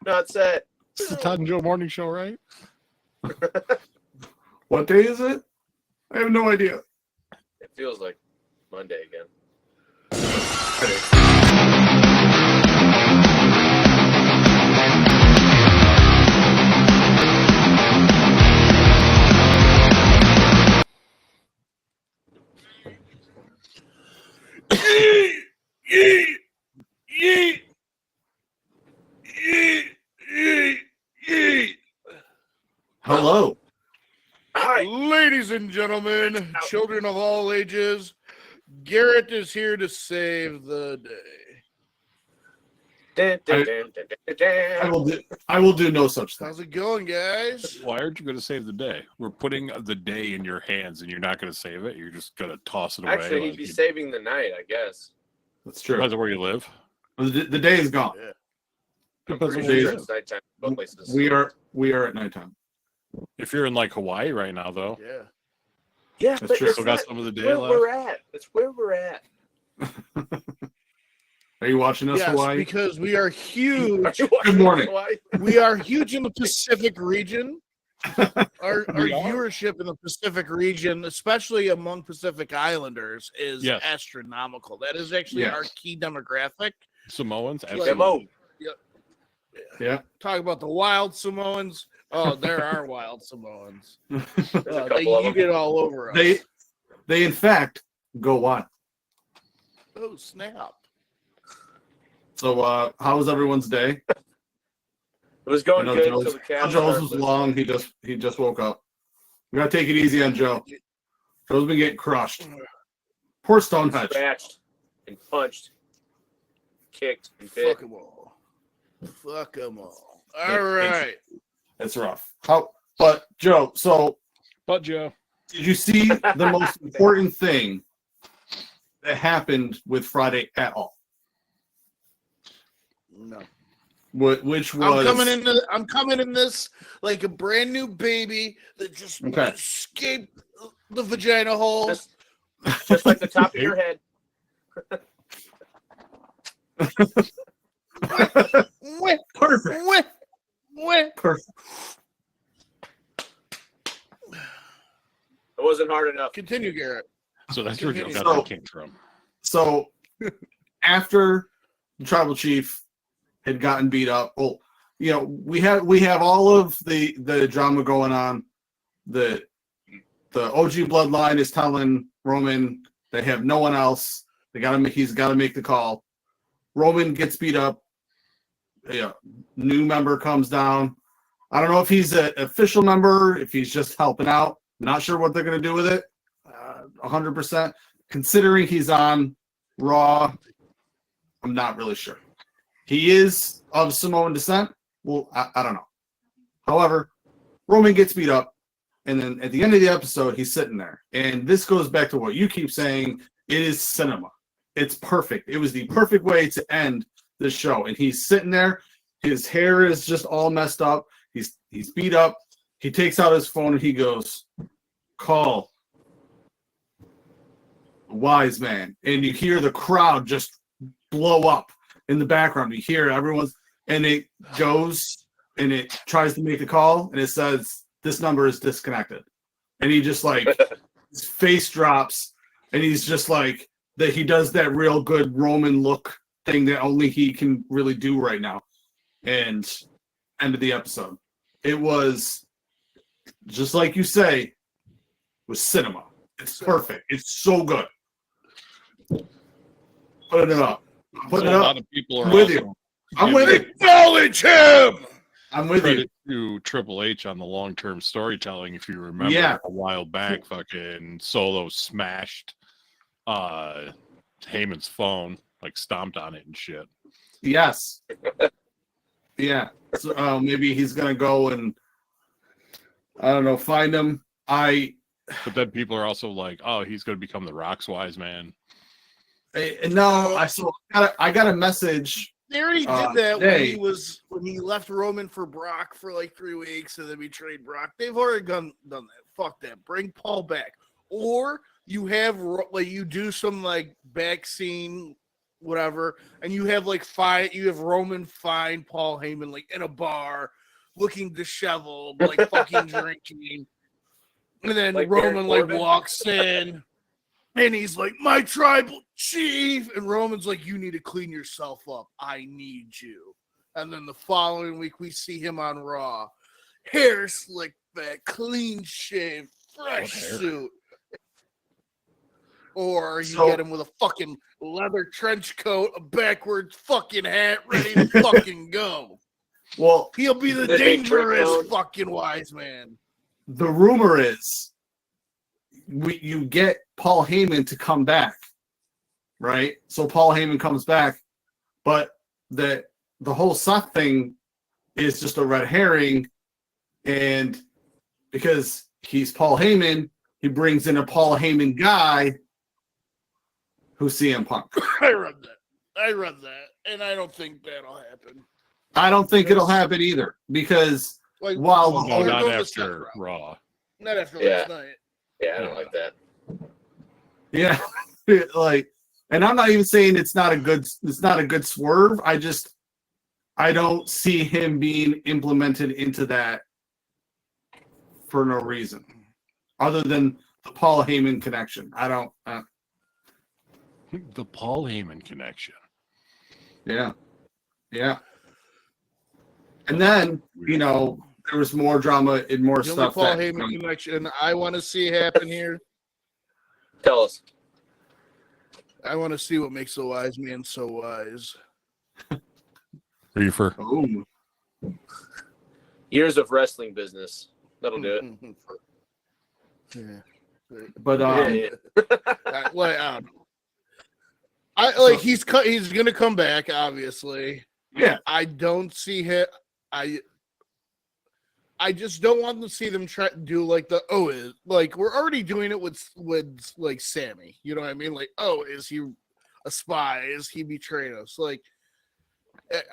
Not set. It's the Todd and Joe morning show, right? What day is it? I have no idea. It feels like Monday again. Hello. Hi. Ladies and gentlemen, children of all ages, Garrett is here to save the day. I will do no such thing. How's it going, guys? Why aren't you going to save the day? We're putting the day in your hands, and you're not going to save it. You're just going to toss it away. Actually, he'd be saving the night, I guess. That's true. Depends on where you live. The day is gone. Yeah. I'm Depends on pretty where you sure live. it's nighttime in both places. We are at nighttime. If you're in like Hawaii right now, though, Yeah. Yeah, That's but true. it's still got not some of the day where left. we're at. It's where we're at. Are you watching us, Yes, Hawaii? because we are huge. Good morning. We are huge in the Pacific region. Our We are. viewership in the Pacific region, especially among Pacific Islanders, is Yes. astronomical. That is actually Yes. our key demographic. Samoans, Like- absolutely. Demo. Yeah. Talk about the wild Samoans. Oh, there are wild Samoans. There's a couple of You them. get all over us. They in fact go wild. Oh, snap. So how was everyone's day? It was I going know good until the Cavs Joe's started was losing. long. He just woke up. We gotta take it easy on Joe. Joe's been getting crushed. Poor Stonehenge. Scratched and punched, kicked and bit. Fuck them all. Fuck them all. All right. It's rough. But Joe, so But Joe, did you see the most important thing that happened with Friday at all? No. Which was I'm coming in this like a brand new baby that just Okay. escaped the vagina hole. Just like the top of your head. Wah, perfect. wah, wah. Perfect. It wasn't hard enough. Continue, Garrett. so that's where Joe got So- that came from. So after the tribal chief had gotten beat up, well, you know, we have all of the drama going on. The OG bloodline is telling Roman they have no one else. He's got to make the call. Roman gets beat up. Yeah, new member comes down. I don't know if he's an official member, if he's just helping out. Not sure what they're going to do with it. 100%. Considering he's on Raw, I'm not really sure. He is of Samoan descent. Well, I don't know. However, Roman gets beat up, and then at the end of the episode, he's sitting there. And this goes back to what you keep saying. It is cinema. It's perfect. It was the perfect way to end the show. And he's sitting there. His hair is just all messed up. He's beat up. He takes out his phone and he goes, "Call wise man." And you hear the crowd just blow up in the background. You hear everyone's, and it goes and it tries to make the call and it says, "This number is disconnected." And he just like, his face drops and he's just like, that he does that real good Roman look thing that only he can really do right now. And end of the episode. It was just like you say, it was cinema. It's perfect. It's so good. Put it up. Put So it a up. lot of people are I'm with also you. I'm with you. Acknowledge him. I'm with you. credit to Triple H on the long-term storytelling. If you remember, Yeah. a while back, fucking Solo smashed Heyman's phone, like stomped on it and shit. Yes. Yeah. So maybe he's gonna go and I don't know, find him. But then people are also like, "Oh, he's going to become the Rock's wise man." No, I got a message. They already Uh, did that they- when he left Roman for Brock for like 3 weeks and then betrayed Brock. They've already done that. Fuck that. Bring Paul back, or you have like you do some like back scene whatever, and you have Roman find Paul Heyman like in a bar, looking disheveled, like fucking drinking, and then Like Roman Baron like Corbin? walks in, and he's like, "My tribal chief," and Roman's like, "You need to clean yourself up. I need you." And then the following week, we see him on Raw, hair slicked back, clean shaved, fresh hair? suit. Or you So- get him with a fucking leather trench coat, a backwards fucking hat, ready to fucking go. Well, He'll be the They make dangerous breakdowns. fucking wise man. the rumor is you get Paul Heyman to come back, right? So Paul Heyman comes back, but the whole Seth thing is just a red herring, and because he's Paul Heyman, he brings in a Paul Heyman guy who's CM Punk. I read that, and I don't think that'll happen. I don't think it'll happen either, because Like, Wow, well, No, we're not going the Seth after route. Raw. Not after Yeah. last night. Yeah, I don't like that. yeah, like, and I'm not even saying it's not a good swerve. I don't see him being implemented into that for no reason other than the Paul Heyman connection. I don't. The Paul Heyman connection. Yeah. And then there was more drama and more The only stuff. Paul that, Heyman connection I want to see happen here. Tell us. I want to see what makes the wise man so wise. Reefer. Oh, Years of wrestling business. That'll do it. Yeah. but Yeah. I don't know. I he's gonna come back, obviously. yeah, I don't see him. I just don't want to see them try to do like we're already doing it with like Sammy. You know what I mean? Like, is he a spy? Is he betrayed us? Like,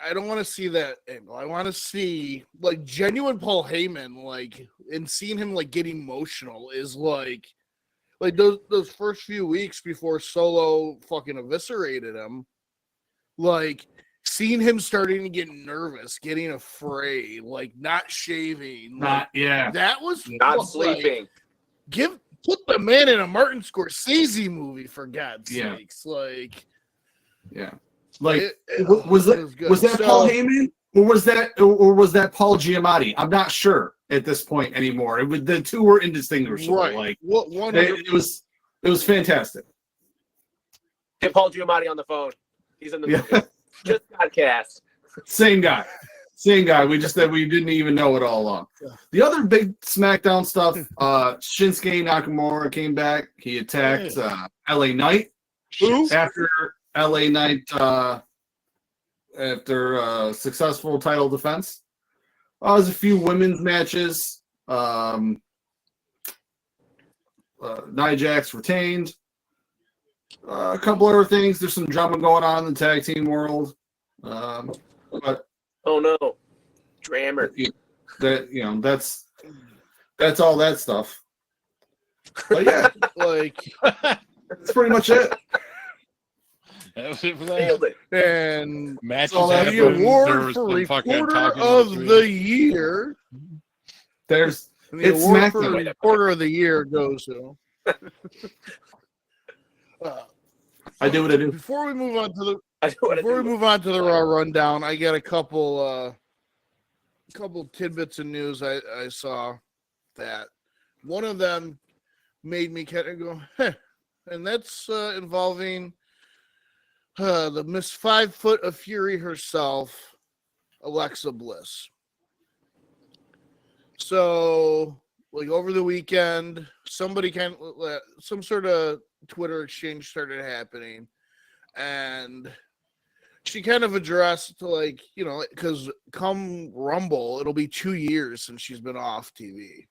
I don't want to see that angle. I want to see like genuine Paul Heyman, like, and seeing him like get emotional is like those first few weeks before Solo fucking eviscerated him, like seeing him starting to get nervous, getting afraid, like not shaving, that was Not like, sleeping. put the man in a Martin Scorsese movie for God's Yeah. sakes, like. yeah. Like, It was good. that Paul Heyman or was that Paul Giamatti? I'm not sure at this point anymore. The two were indistinguishable. Right. Like, What one? it was fantastic. Get Paul Giamatti on the phone. He's in the Yeah. movie. Just podcast. Same guy. We didn't even know it all along. The other big SmackDown stuff, Shinsuke Nakamura came back. He attacked LA Knight. Who? After LA Knight, after a successful title defense. There's a few women's matches. Nia Jax retained. A couple other things. There's some drama going on in the tag team world. But Oh no. Drammer. that's all that stuff. But yeah, Like, that's pretty much it. That was it for that. Nailed it. and Matches all that the happened. There award was for some fucking reporter talking of between- the year. There's And the It's award for SmackDown. reporter of the year goes to. I do what I do. Before we move on to the I know what I Before we do. move on to the Raw rundown, I got a couple tidbits of news I saw that one of them made me kind of go, huh. And that's involving the Miss 5 Foot of Fury herself, Alexa Bliss. So, like over the weekend, some sort of Twitter exchange started happening, and she kind of addressed, like, because come Rumble, it'll be 2 years since she's been off TV.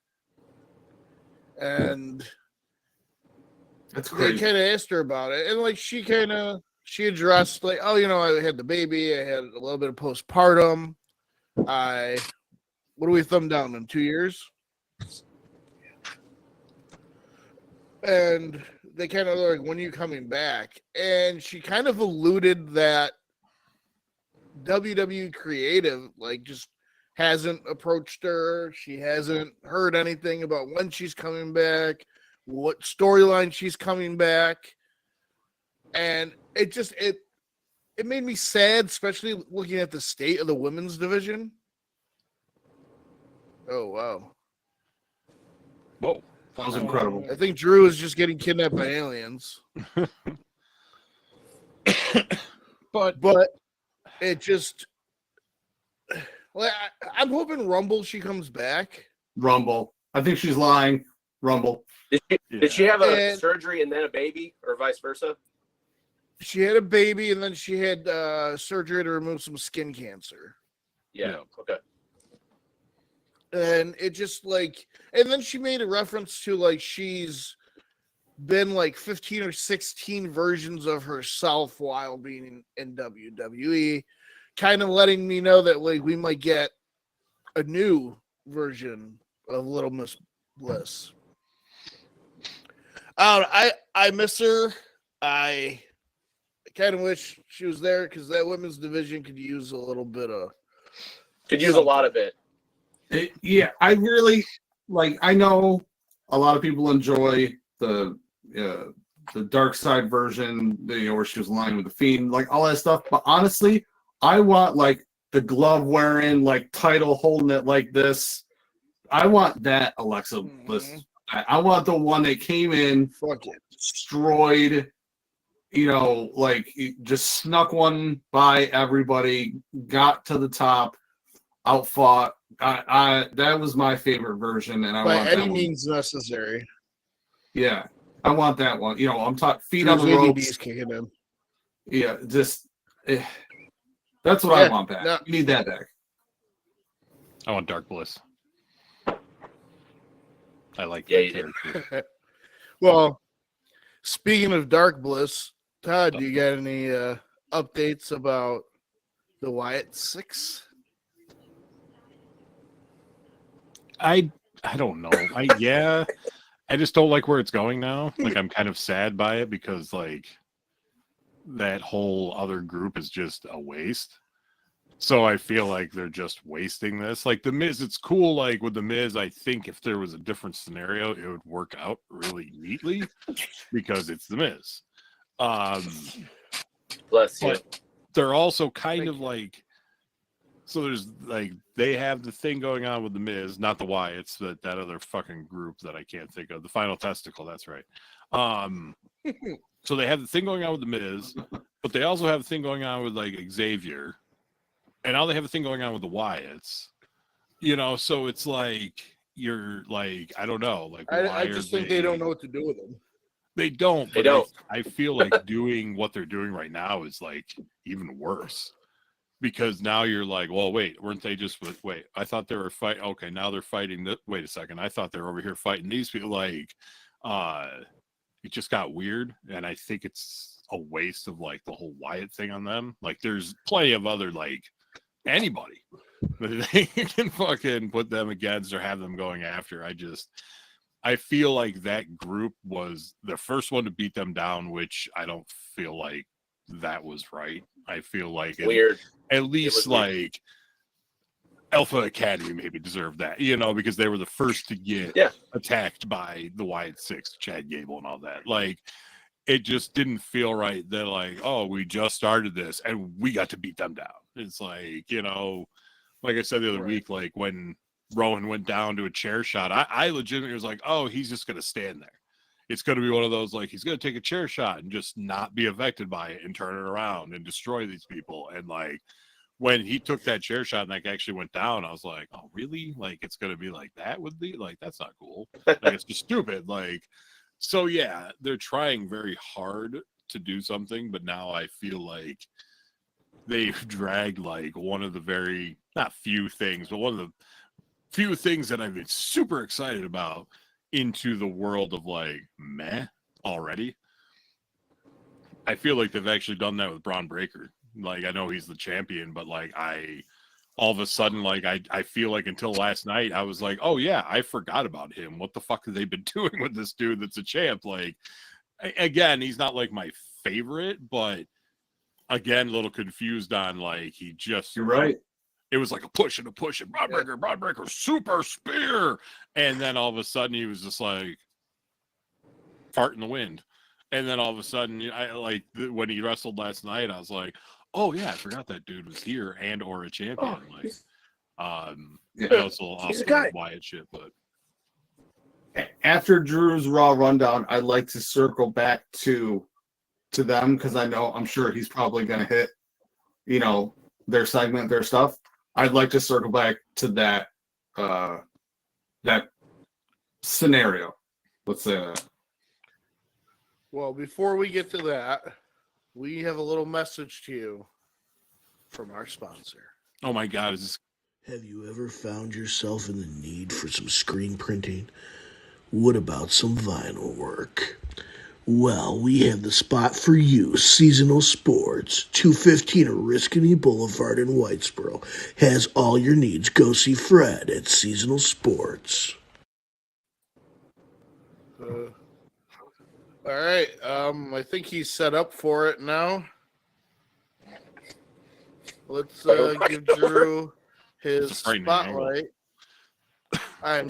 And That's they crazy. kind of asked her about it. And, like, she addressed, like, I had the baby. I had a little bit of postpartum. What do we thumb down in 2 years? And they kind of like, when are you coming back? And she kind of alluded that WWE Creative like just hasn't approached her. She hasn't heard anything about when she's coming back, what storyline she's coming back. And it made me sad, especially looking at the state of the women's division. Oh wow. Whoa. That was incredible. I think Drew is just getting kidnapped by aliens. But it just, well, I'm hoping Rumble she comes back. Rumble. I think she's lying. Rumble. Did she have a And- surgery and then a baby, or vice versa? She had a baby and then she had surgery to remove some skin cancer. Yeah. Okay. And it just like, and then she made a reference to like she's been like 15 or 16 versions of herself while being in WWE, kind of letting me know that like we might get a new version of Little Miss Bliss. I miss her. I kind of wish she was there because that women's division could use a little bit of. Could use a lot of it. Yeah, I really like. I know a lot of people enjoy the dark side version, where she was lying with the Fiend, like all that stuff. But honestly, I want like the glove wearing, like title holding it like this. I want that Alexa Bliss. I want the one that came in, Fuck it. destroyed, like just snuck one by everybody, got to the top, outfought. I that was my favorite version, and I By want any that one. means necessary. Yeah, I want that one. I'm talking feet on the Drew's ropes. ADD's kicking in. Yeah, just that's what I Yeah, want back. no. We need that back. I want Dark Bliss. I like Yeah, that you do. character. Well, speaking of Dark Bliss, Todd, do you got any updates about the Wyatt Six? I don't know. I just don't like where it's going now. Like I'm kind of sad by it because like that whole other group is just a waste. So I feel like they're just wasting this. Like the Miz, it's cool. Like with the Miz, I think if there was a different scenario, it would work out really neatly because it's the Miz. Bless you. But they're also kind of like, so there's like they have the thing going on with the Miz, not the Wyatts, but that other fucking group that I can't think of, the Final Testicle. That's right. So they have the thing going on with the Miz, but they also have a thing going on with like Xavier, and now they have a thing going on with the Wyatts. So it's like you're like I don't know, like I just think they don't know what to do with them. They don't. They But don't. I feel like doing what they're doing right now is like even worse. Because now you're like, well, wait, weren't they just with, wait, I thought they were fighting. Okay, now they're fighting. Wait a second. I thought they were over here fighting these people. Like, it just got weird. And I think it's a waste of like the whole Wyatt thing on them. Like, there's plenty of other, like, anybody that they can fucking put them against or have them going after. I feel like that group was the first one to beat them down, which I don't feel like that was right. I feel like Weird. At least weird. like Alpha Academy maybe deserved that, because they were the first to get attacked by the Wyatt Six, Chad Gable and all that. Like it just didn't feel right that like, oh, we just started this and we got to beat them down. It's like, like I said the other week, like when Rowan went down to a chair shot, I legitimately was like, oh, he's just gonna stand there. It's going to be one of those, like, he's going to take a chair shot and just not be affected by it and turn it around and destroy these people. And, like, when he took that chair shot and, like, actually went down, I was like, oh, really? Like, it's going to be like that with the, like, that's not cool. Like, it's just stupid. Like, so, yeah, they're trying very hard to do something, but now I feel like they've dragged, like, one of the very, not few things, but one of the few things that I've been super excited about into the world of like meh already. I feel like they've actually done that with Braun Breaker. Like I know he's the champion, but like all of a sudden, like I feel like until last night I was like, oh yeah, I forgot about him. What the fuck have they been doing with this dude that's a champ? Like again, he's not like my favorite, but again, a little confused on like he just. You're right. It was like a push and Broadbreaker, super spear, and then all of a sudden he was just like fart in the wind, and then all of a sudden when he wrestled last night, I was like, oh yeah, I forgot that dude was here and or a champion. Also Wyatt shit, but after Drew's Raw rundown, I'd like to circle back to them because I'm sure he's probably going to hit, their segment, their stuff. I'd like to circle back to that scenario. Let's say that. Well, before we get to that, we have a little message to you from our sponsor. Oh my God, Have you ever found yourself in the need for some screen printing? What about some vinyl work? Well, we have the spot for you. Seasonal Sports, 215 Oriskany Boulevard in Whitesboro, has all your needs. Go see Fred at Seasonal Sports. All right, I think he's set up for it now. Let's give Drew his spotlight. I'm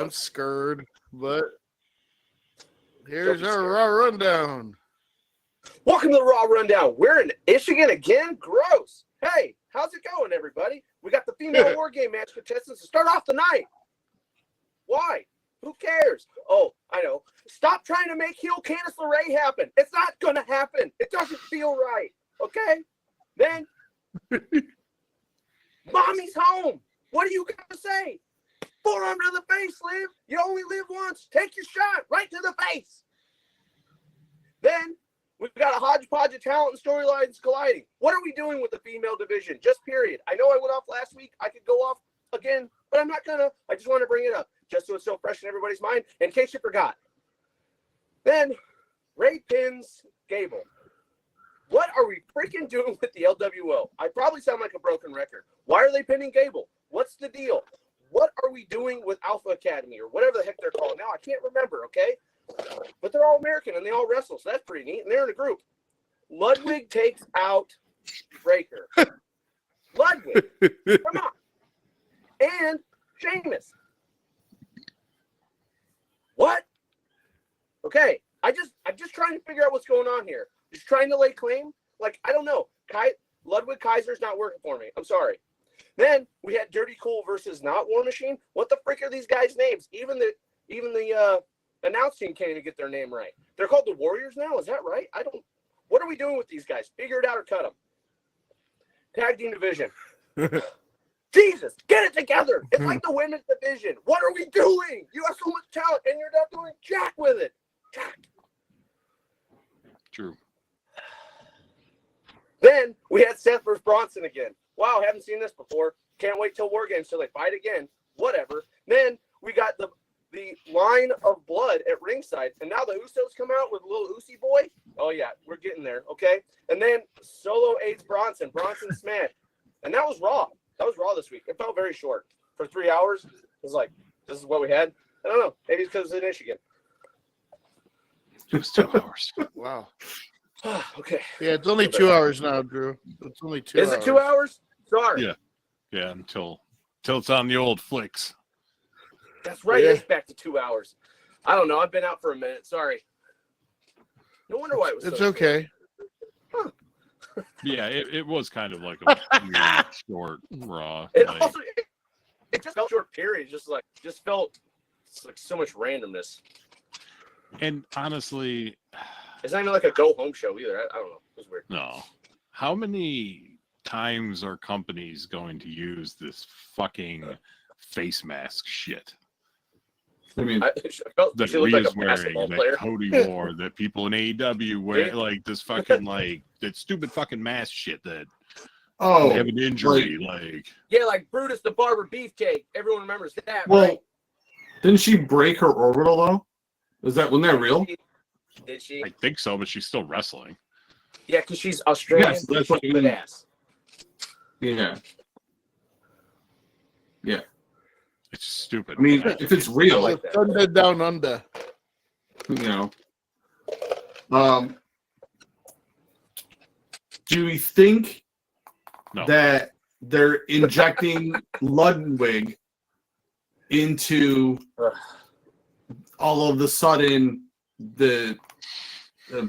scared, but here's our Raw Rundown. Welcome to the Raw Rundown. We're in Michigan again? Gross. Hey, how's it going, everybody? We got the female war game match contestants to start off the night. Why? Who cares? Oh, I know. Stop trying to make heel Candice LeRae happen. It's not going to happen. It doesn't feel right. Okay? Then, Mommy's home. What are you going to say? Forearm to the face, Liv. You only live once. Take your shot right to the face. Then, we've got a hodgepodge of talent and storylines colliding. What are we doing with the female division? Just period. I know I went off last week. I could go off again, but I'm not going to. I just want to bring it up just so it's so fresh in everybody's mind in case you forgot. Then, Ray pins Gable. What are we freaking doing with the LWO? I probably sound like a broken record. Why are they pinning Gable? What's the deal? What are we doing with Alpha Academy or whatever the heck they're called now? I can't remember, okay? But they're all American and they all wrestle, so that's pretty neat. And they're in a group. Ludwig takes out Breaker. Ludwig, come on. And Sheamus. What? Okay, I'm just trying to figure out what's going on here. Just trying to lay claim. Like, I don't know. Ludwig Kaiser's not working for me. I'm sorry. Then we had Dirty Cool versus Not War Machine. What the frick are these guys' names? Even the announce team can't even get their name right. They're called the Warriors now. Is that right? What are we doing with these guys? Figure it out or cut them. Tag team division. Jesus, get it together. It's like the women's division. What are we doing? You have so much talent and you're not doing jack with it. Jack. True. Then we had Seth versus Bronson again. Wow, haven't seen this before. Can't wait till War Games till they fight again. Whatever. Then we got the line of blood at ringside. And now the Usos come out with little Usi boy. Oh, yeah, we're getting there, okay? And then Solo aids Bronson. Bronson smash. And that was Raw. That was Raw this week. It felt very short. For 3 hours, it was like, this is what we had? I don't know. Maybe it's because it's in Michigan. It was 2 hours. Wow. Okay. Yeah, it's only 2 hours now, Drew. It's only 2 hours. Is it 2 hours? Sorry. Yeah, until it's on the old flicks. That's right. Yeah. It's back to 2 hours. I don't know. I've been out for a minute. Sorry. No wonder why it was. It's so okay. Huh. Yeah, it was kind of like a weird short Raw. It just felt short period. Just felt like so much randomness. And honestly, it's not even like a go home show either. I don't know. It was weird. no. How many times are companies going to use this fucking face mask shit? I mean, I felt That she looked like Rhea's a wearing, basketball that player. Cody wore, that people in AEW wear, Yeah. like this fucking that stupid fucking mask shit that oh, they have an injury, like Yeah, like Brutus the Barber Beefcake. Everyone remembers that, well, right? didn't she break her orbital though? Wasn't that real? Did she? I think so, but she's still wrestling. Yeah, because she's Australian. Yes, that's what you good mean. ass. Yeah. It's stupid. I mean, if it's real, like that. Thunder down under. you know. Do we think No. that they're injecting Ludwig into all of the sudden the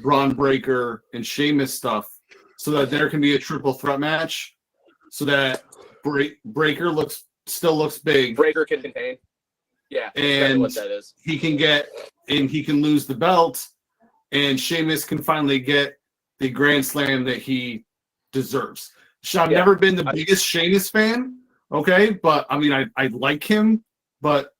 Braun Breaker and Sheamus stuff so that there can be a triple threat match so that Breaker still looks big. Breaker can contain. Yeah, that's exactly what that is. He can lose the belt, and Sheamus can finally get the Grand Slam that he deserves. I've never been the biggest Sheamus fan, okay, but I mean I like him, but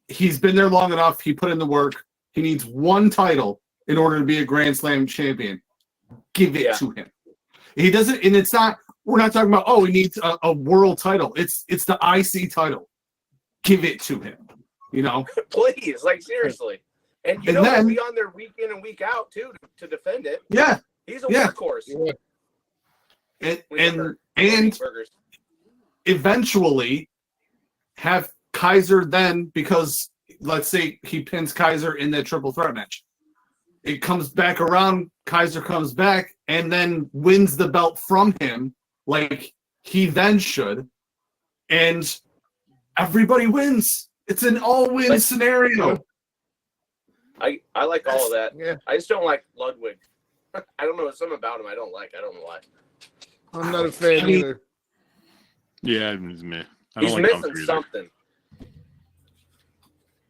he's been there long enough. He put in the work. He needs one title in order to be a Grand Slam champion. Give it to him. He doesn't, and it's not. We're not talking about he needs a world title. It's the IC title. Give it to him. You know, please, like seriously. And then, he'll be on there week in and week out too to defend it. Yeah, he's a workhorse. Yeah. And eventually have Kaiser then, because let's say he pins Kaiser in that triple threat match. It comes back around, Kaiser comes back and then wins the belt from him like he then should. And everybody wins. It's an all-win scenario. I like all of that. Yeah. I just don't like Ludwig. I don't know. There's something about him I don't like. I don't know why. I'm not a fan either. Yeah, it's meh. He's missing something.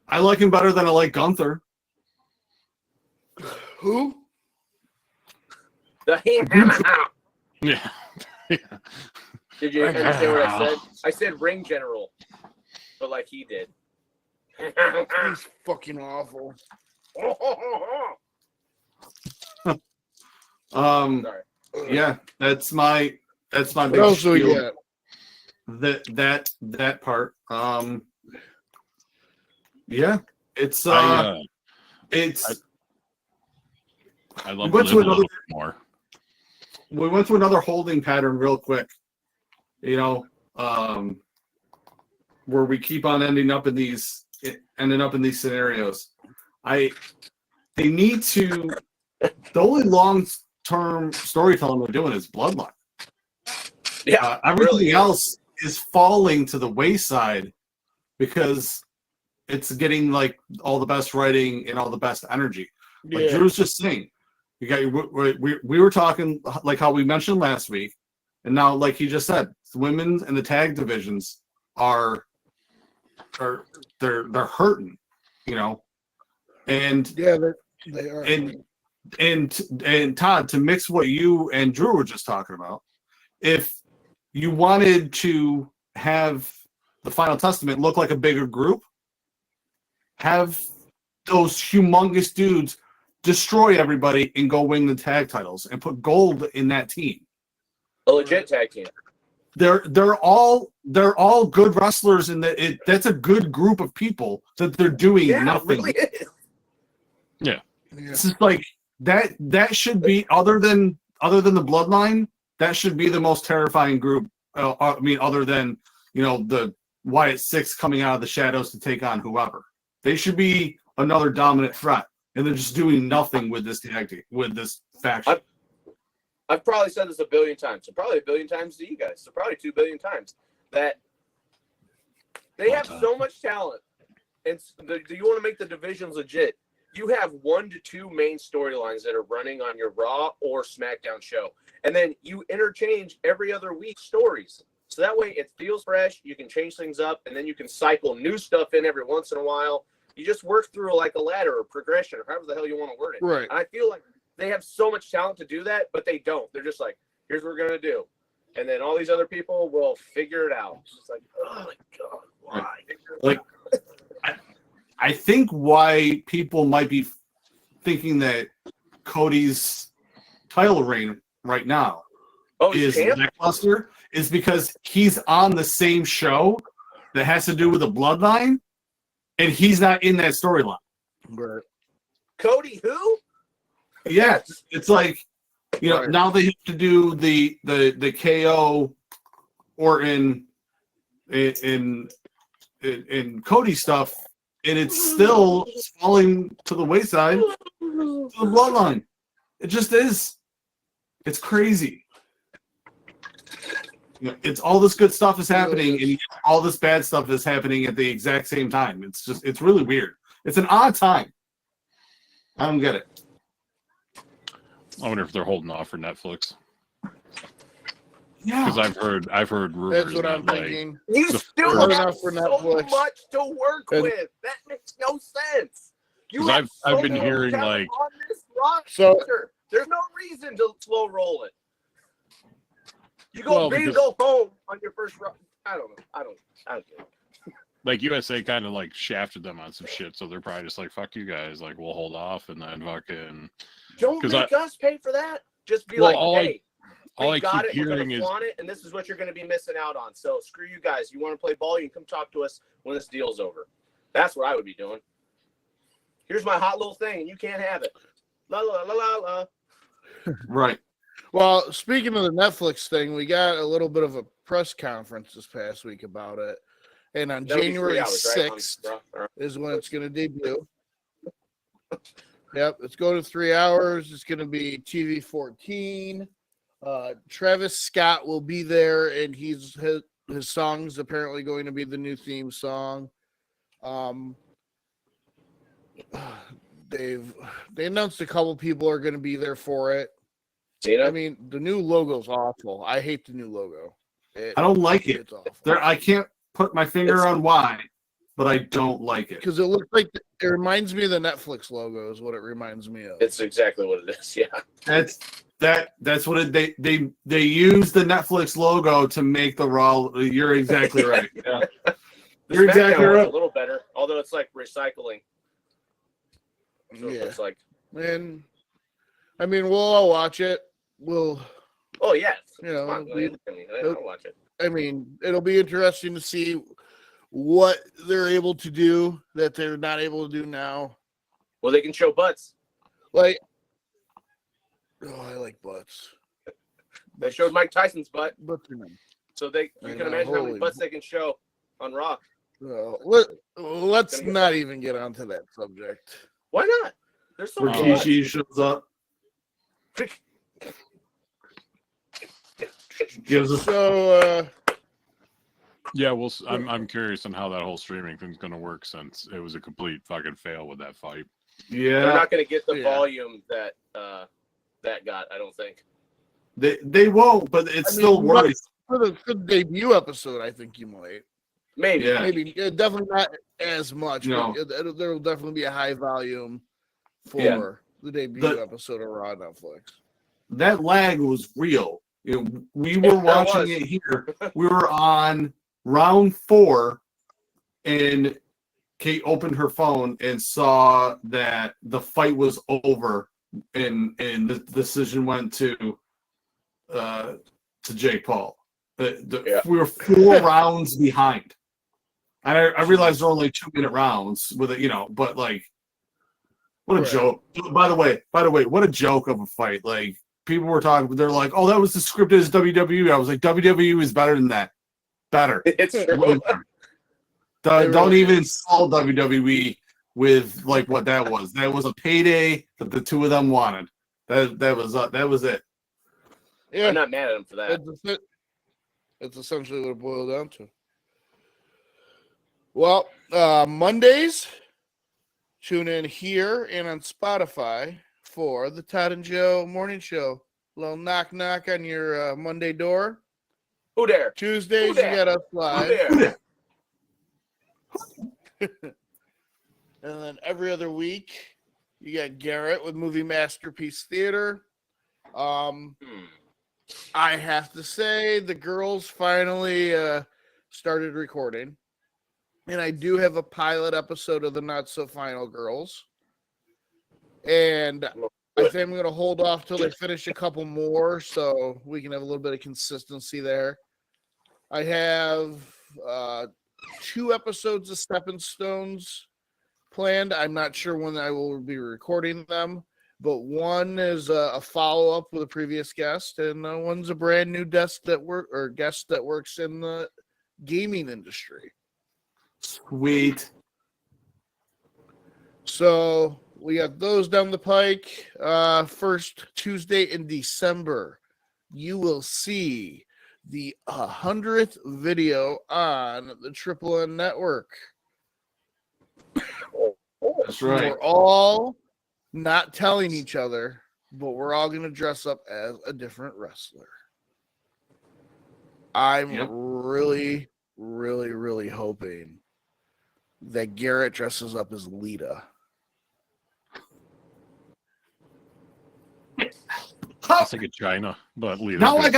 I like him better than I like Gunther. Who? The hammer. Yeah. Did you understand what I said? I said ring general, but like he did. He's fucking awful. Sorry. Yeah, that's my big Also, spiel. That part. Yeah, it's I love we went to Liv a little bit more. We went to another holding pattern real quick. You know, where we keep on ending up in these scenarios. They need to. The only long-term storytelling we're doing is Bloodline. Yeah, everything really else is falling to the wayside because it's getting like all the best writing and all the best energy. Like Drew was just saying, you got we were talking like how we mentioned last week, and now like he just said, the women and the tag divisions are they're hurting, you know, and yeah, they are. And Todd, to mix what you and Drew were just talking about, if you wanted to have the Final Testament look like a bigger group, have those humongous dudes destroy everybody and go win the tag titles and put gold in that team. A legit tag team. They're all good wrestlers, and that's a good group of people that they're doing nothing. Really is. Yeah. It's just like that should be other than the Bloodline. That should be the most terrifying group. I mean, other than the Wyatt Six coming out of the shadows to take on whoever. They should be another dominant threat, and they're just doing nothing with this tag team, with this faction. I've probably said this a billion times, so probably a billion times to you guys, so probably 2 billion times, that they have so much talent. And do you want to make the divisions legit? You have 1 to 2 main storylines that are running on your Raw or SmackDown show. And then you interchange every other week stories. So that way it feels fresh. You can change things up, and then you can cycle new stuff in every once in a while. You just work through like a ladder or progression or however the hell you want to word it. Right. And I feel like they have so much talent to do that, but they don't. They're just like, here's what we're going to do. And then all these other people will figure it out. It's just like, oh my God, why? Like, I think why people might be thinking that Cody's title reign right now is lackluster is because he's on the same show that has to do with the Bloodline, and he's not in that storyline. Right. Cody who? Yeah, it's like, now they have to do the KO Orton in Cody stuff, and it's still falling to the wayside. to the bloodline. It just is. It's crazy. You know, it's all this good stuff is happening, and all this bad stuff is happening at the exact same time. It's really weird. It's an odd time. I don't get it. I wonder if they're holding off for Netflix. Yeah, Because I've heard rumors. That's what I'm thinking. You still Hard have enough for so Netflix. much to work And- with. That makes no sense. You 'Cause have I've so been much hearing, talent like- on this roster. So- There's no reason to slow roll it. You go Well, big, because- go home on your first run. I don't know. I don't get it. Like USA kind of like shafted them on some shit, so they're probably just like, "Fuck you guys!" Like we'll hold off, and then fucking. Don't 'Cause make us pay for that. Just be Well, like, all I- hey, all we I got keep it. We're hearing gonna is- flaunt it, and this is what you're gonna be missing out on. So screw you guys. You want to play ball? You can come talk to us when this deal's over. That's what I would be doing. Here's my hot little thing, and you can't have it. La la la la la. right. Well, speaking of the Netflix thing, we got a little bit of a press conference this past week about it. And on That'll be 3 January hours, right? 6th All right. is when it's going to debut. Yep, it's going to 3 hours. It's going to be TV 14. Travis Scott will be there, and his song's apparently going to be the new theme song. They announced a couple people are going to be there for it. Cena? I mean, the new logo's awful. I hate the new logo. I don't like it. It's awful. I can't put my finger on why, but I don't like it. Because it looks like it reminds me of the Netflix logo is what it reminds me of. It's exactly what it is. Yeah. That's what they use the Netflix logo to make the Raw. You're exactly right. Yeah. The You're exactly SmackDown one's right. a little better, although it's like recycling. So Yeah. it's like, And I mean, we'll all watch it. We'll, oh yeah, you know, I'll watch it. I mean, it'll be interesting to see what they're able to do that they're not able to do now. Well, they can show butts. Like, oh, I like butts. They showed Mike Tyson's butt, Butts are nice. so you I can know, imagine how many holy- butts they can show on Raw. Let's not even get onto that subject. Why not? There's so Where many butts. Gigi shows up, gives us. So, Yeah, well, I'm curious on how that whole streaming thing's going to work since it was a complete fucking fail with that fight. They're Yeah, not going to get the Yeah. volume that that got. I don't think. they won't, but it's still worse. for the debut episode, I think you might. Maybe. Yeah. Maybe definitely not as much. No. But there will definitely be a high volume for Yeah. the debut The- episode of Raw on Netflix. That lag was real. You know, we were There watching was. it here. We were on round 4, and Kate opened her phone and saw that the fight was over, and the decision went to Jake Paul. Yeah. We were 4 rounds behind. I realized they're only 2-minute rounds with it, but like, what a Right. joke. By the way, what a joke of a fight. Like, people were talking, they're like, oh, that was as scripted as WWE. I was like, WWE is better than that. Better. It's Way true. better. It Don't really even is. insult WWE with like what that was. That was a payday that the two of them wanted. That was it. Yeah, I'm not mad at him for that. that's essentially what it boiled down to. Well, Mondays, tune in here and on Spotify for the Todd and Joe Morning Show. Little knock on your Monday door. Who dare? Tuesdays, Who you dat? got us Who live. dare? And then every other week, you got Garrett with Movie Masterpiece Theater. Hmm. I have to say, the girls finally started recording. And I do have a pilot episode of the Not So Final Girls. And I think I'm going to hold off till they finish a couple more so we can have a little bit of consistency there. I have 2 episodes of Stepping Stones planned. I'm not sure when I will be recording them, but one is a follow-up with a previous guest, and one's a brand new guest that works in the gaming industry. Sweet. So we got those down the pike. First Tuesday in December, you will see the 100th video on the Triple N Network. That's right. We're all not telling each other, but we're all going to dress up as a different wrestler. I'm really, really, really hoping that Garrett dresses up as Lita. I think of China, but Now I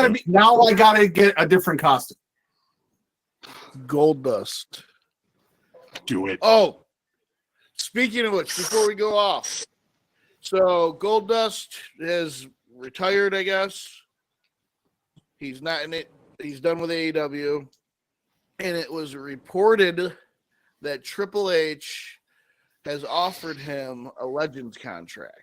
gotta get a different costume. Gold Dust. do it. Oh, speaking of which, before we go off, so Gold Dust is retired, I guess. He's not in it. He's done with AEW. And it was reported that Triple H has offered him a Legends contract.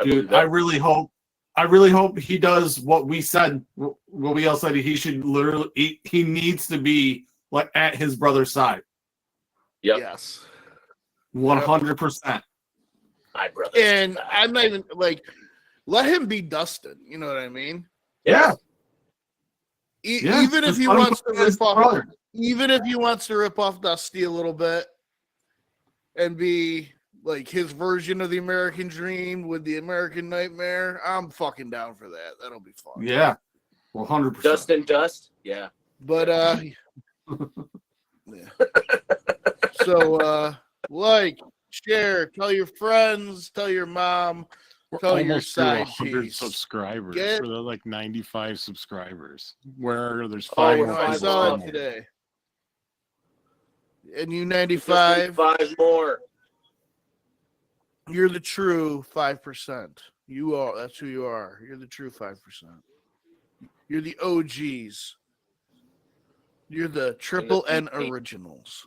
Dude, I really hope he does what we said. What we all said he should literally. He needs to be like at his brother's side. Yep. Yes. 100%. My brother. And I'm not even like, let him be Dustin. You know what I mean? Yeah. Even if he wants to rip off, even if he wants to rip off Dusty a little bit and be like his version of the American Dream with the American Nightmare, I'm fucking down for that. That'll be fun. Yeah. 100%. Dustin Dust. Yeah. But yeah. So like, share, tell your friends, tell your mom, We're tell your almost to side 100 piece. subscribers. Get- We're like 95 subscribers. Where there's Oh, 5 we're more I five saw more. it today. And you Just 95, need 5 more. you're the true 5%. You are. That's who you are. You're the true 5%. You're the OGs. You're the Triple N originals.